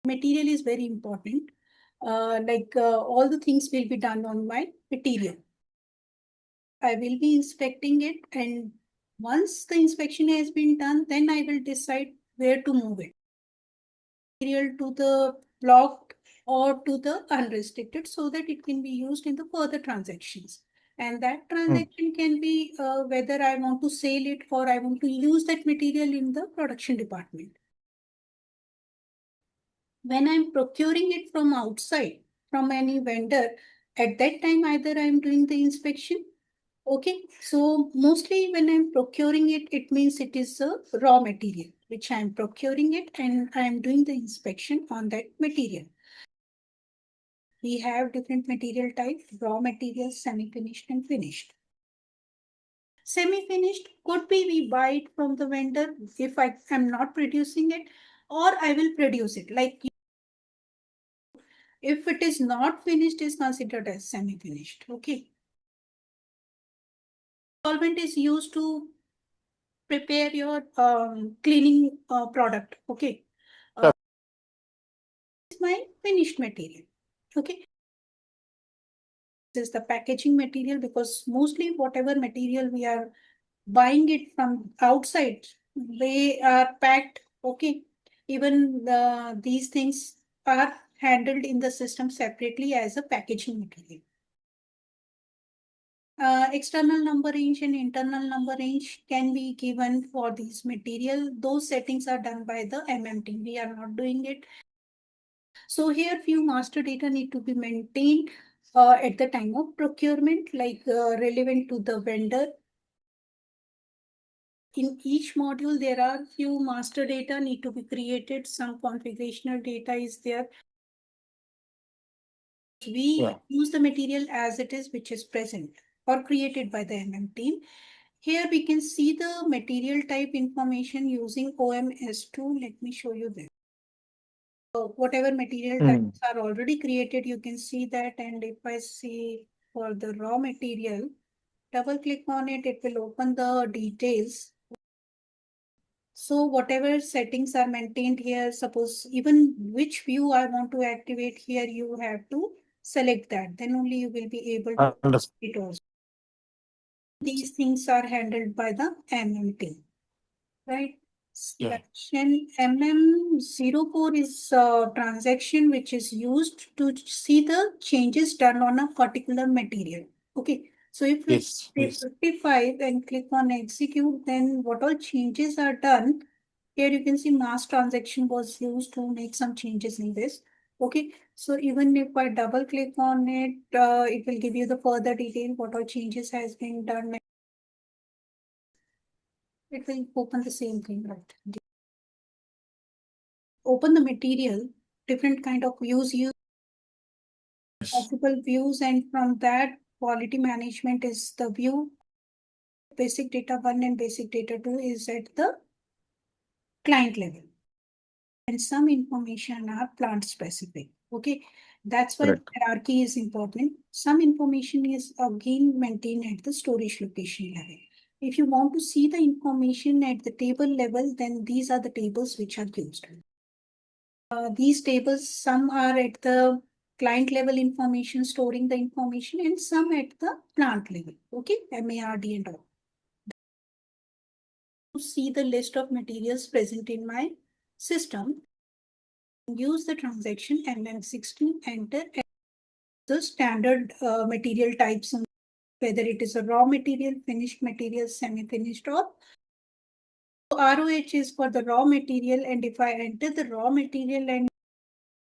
material is very important. All the things will be done on my material. I will be inspecting it, and once the inspection has been done, then I will decide where to move it. Material to the blocked or to the unrestricted, so that it can be used in the further transactions. And that transaction can be whether I want to sell it or I want to use that material in the production department. When I'm procuring it from outside, from any vendor, at that time either I'm doing the inspection. Okay, so mostly when I'm procuring it, it means it is a raw material, which I'm procuring it and I'm doing the inspection on that material. We have different material types: raw materials, semi-finished and finished. Semi-finished could be we buy it from the vendor if I am not producing it, or I will produce it. Like if it is not finished, is considered as semi-finished. Okay. Solvent is used to prepare your cleaning product. Okay. It's my finished material. Okay. This is the packaging material, because mostly whatever material we are buying it from outside, they are packed. Okay. Even these things are handled in the system separately as a packaging material. External number range and internal number range can be given for this material. Those settings are done by the MM team. We are not doing it. So here few master data need to be maintained at the time of procurement, like relevant to the vendor. In each module, there are few master data need to be created. Some configurational data is there. We use the material as it is, which is present or created by the MM team. Here we can see the material type information using OMS2. Let me show you this. So whatever material types are already created, you can see that. And if I see for the raw material, double click on it, it will open the details. So whatever settings are maintained here, suppose even which view I want to activate here, you have to select that. Then only you will be able to Understood. it also. These things are handled by the MM team, right? Section MM04 is a transaction which is used to see the changes done on a particular material. Okay, so if we say 55 and click on execute, then what all changes are done? Here you can see mass transaction was used to make some changes in this. Okay, so even if I double click on it, it will give you the further detail what all changes has been done. It will open the same thing, right? Open the material, different kind of views, use multiple views, and from that quality management is the view. Basic data 1 and basic data 2 is at the client level. And some information are plant specific. Okay, that's why hierarchy is important. Some information is again maintained at the storage location level. If you want to see the information at the table level, then these are the tables which are used. These tables, some are at the client level information, storing the information, and some at the plant level. Okay, MARD and all. To see the list of materials present in my system, use the transaction MM60, enter the standard material types, whether it is a raw material, finished material, semi-finished, or ROH is for the raw material. And if I enter the raw material and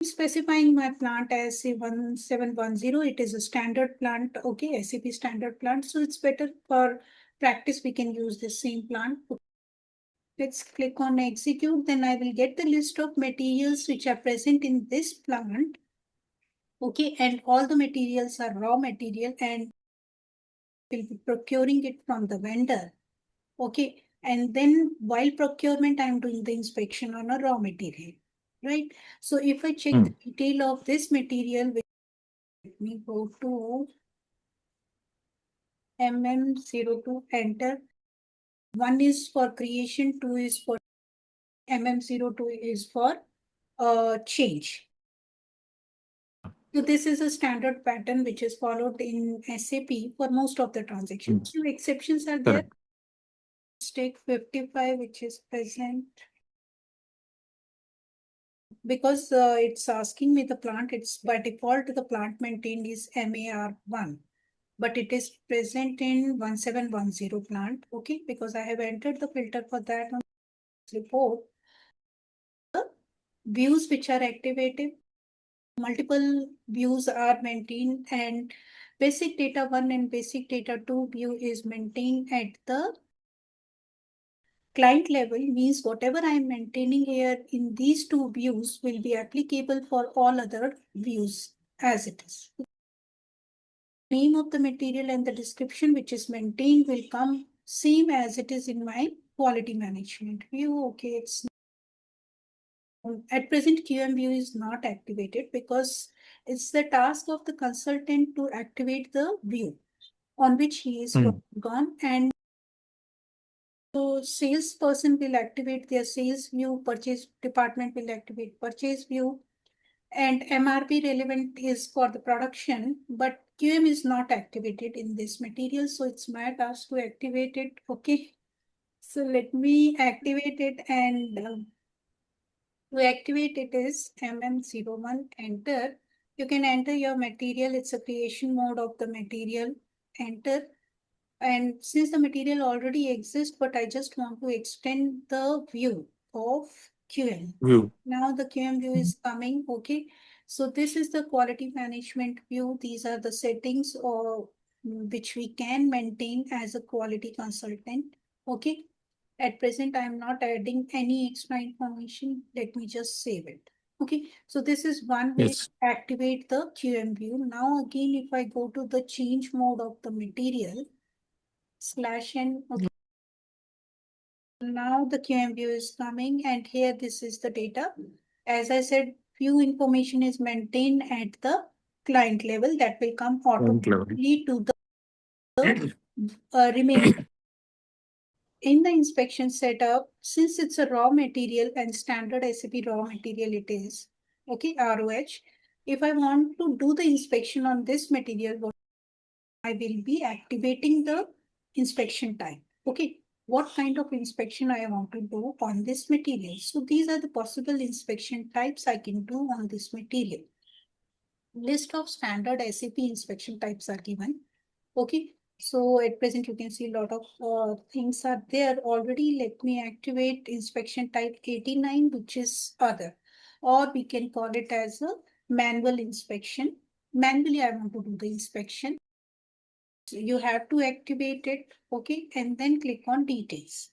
specifying my plant as say 1710, it is a standard plant. Okay, SAP standard plant. So it's better for practice. We can use the same plant. Let's click on execute. Then I will get the list of materials which are present in this plant. Okay, and all the materials are raw material and will be procuring it from the vendor. Okay, and then while procurement, I'm doing the inspection on a raw material. Right. So if I check the detail of this material, let me go to MM02, enter. 1 is for creation, 2 is for MM02 is for change. So this is a standard pattern which is followed in SAP for most of the transactions. Few exceptions are there. Correct. Take 55, which is present. Because it's asking me the plant, it's by default the plant maintained is MAR1, but it is present in 1710 plant. Okay, because I have entered the filter for that on this report. The views which are activated, multiple views are maintained, and basic data 1 and basic data 2 view is maintained at the client level, means whatever I am maintaining here in these two views will be applicable for all other views as it is. Name of the material and the description which is maintained will come same as it is in my quality management view. Okay, it's at present QM view is not activated because it's the task of the consultant to activate the view on which he is working on, and so salesperson will activate their sales view, purchase department will activate purchase view, and MRP relevant is for the production, but QM is not activated in this material, so it's my task to activate it. Okay, so let me activate it, and to activate it is MM01, enter. You can enter your material, it's a creation mode of the material, enter. And since the material already exists, but I just want to extend the view of QM. View. Now the QM view is coming. Okay. So this is the quality management view. These are the settings or which we can maintain as a quality consultant. Okay. At present, I am not adding any extra information. Let me just save it. Okay. So this is one way Yes. to activate the QM view. Now again, if I go to the change mode of the material, /n. Okay. Now the QM view is coming, and here this is the data. As I said, view information is maintained at the client level, that will come automatically to the remaining. In the inspection setup, since it's a raw material and standard SAP raw material it is, okay, ROH. If I want to do the inspection on this material, I will be activating the inspection type. Okay, what kind of inspection I want to do on this material. So these are the possible inspection types I can do on this material. List of standard SAP inspection types are given. Okay, so at present you can see a lot of things are there already. Let me activate inspection type 89, which is other, or we can call it as a manual inspection. Manually, I want to do the inspection. So you have to activate it, okay, and then click on details.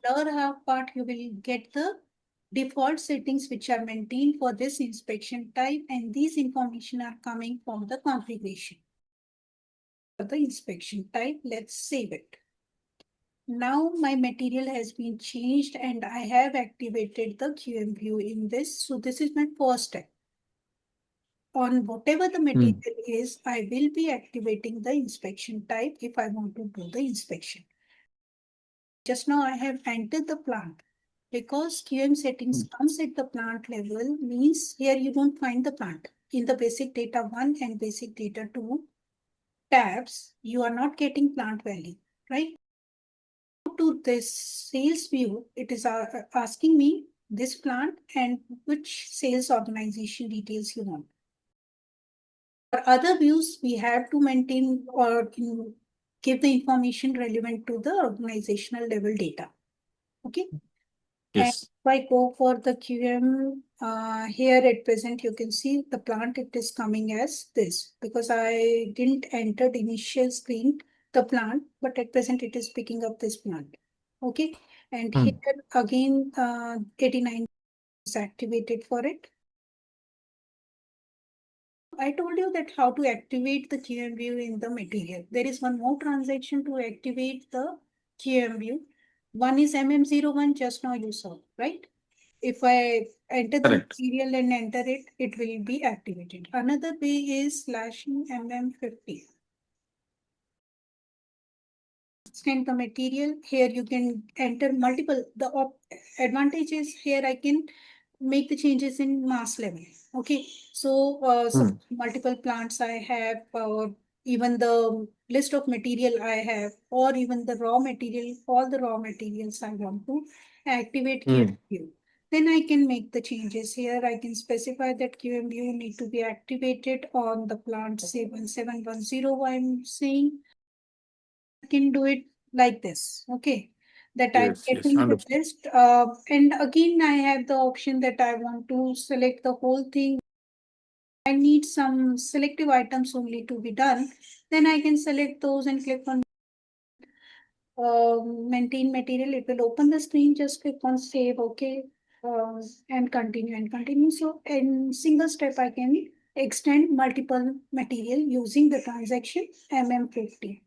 Lower half part, you will get the default settings which are maintained for this inspection type, and these information are coming from the configuration. For the inspection type, let's save it. Now my material has been changed and I have activated the QM view in this. So this is my first step. On whatever the material is, I will be activating the inspection type if I want to do the inspection. Just now I have entered the plant. Because QM settings comes at the plant level, means here you don't find the plant. In the basic data 1 and basic data 2 tabs, you are not getting plant value, right? To this sales view, it is asking me this plant and which sales organization details you want. For other views, we have to maintain or give the information relevant to the organizational level data. Okay. Yes. And if I go for the QM, here at present, you can see the plant, it is coming as this because I didn't enter the initial screen, the plant, but at present it is picking up this plant. Okay. And here again, 89 is activated for it. I told you that how to activate the QM view in the material. There is one more transaction to activate the QM view. One is MM01, just now you saw, right? If I enter the material and enter it, it will be activated. Another way is /MM50. Extend the material. Here you can enter multiple. The advantage is here I can make the changes in mass level. Okay, so multiple plants I have, even the list of material I have, or even the raw material, all the raw materials I want to activate QMU. Then I can make the changes here. I can specify that QMU need to be activated on the plant, say 1710 I'm saying. I can do it like this. Okay, that I'm Yes, yes, getting the understood. list. And again, I have the option that I want to select the whole thing. I need some selective items only to be done. Then I can select those and click on maintain material. It will open the screen. Just click on save. Okay, and continue and continue. So in single step, I can extend multiple material using the transaction MM50.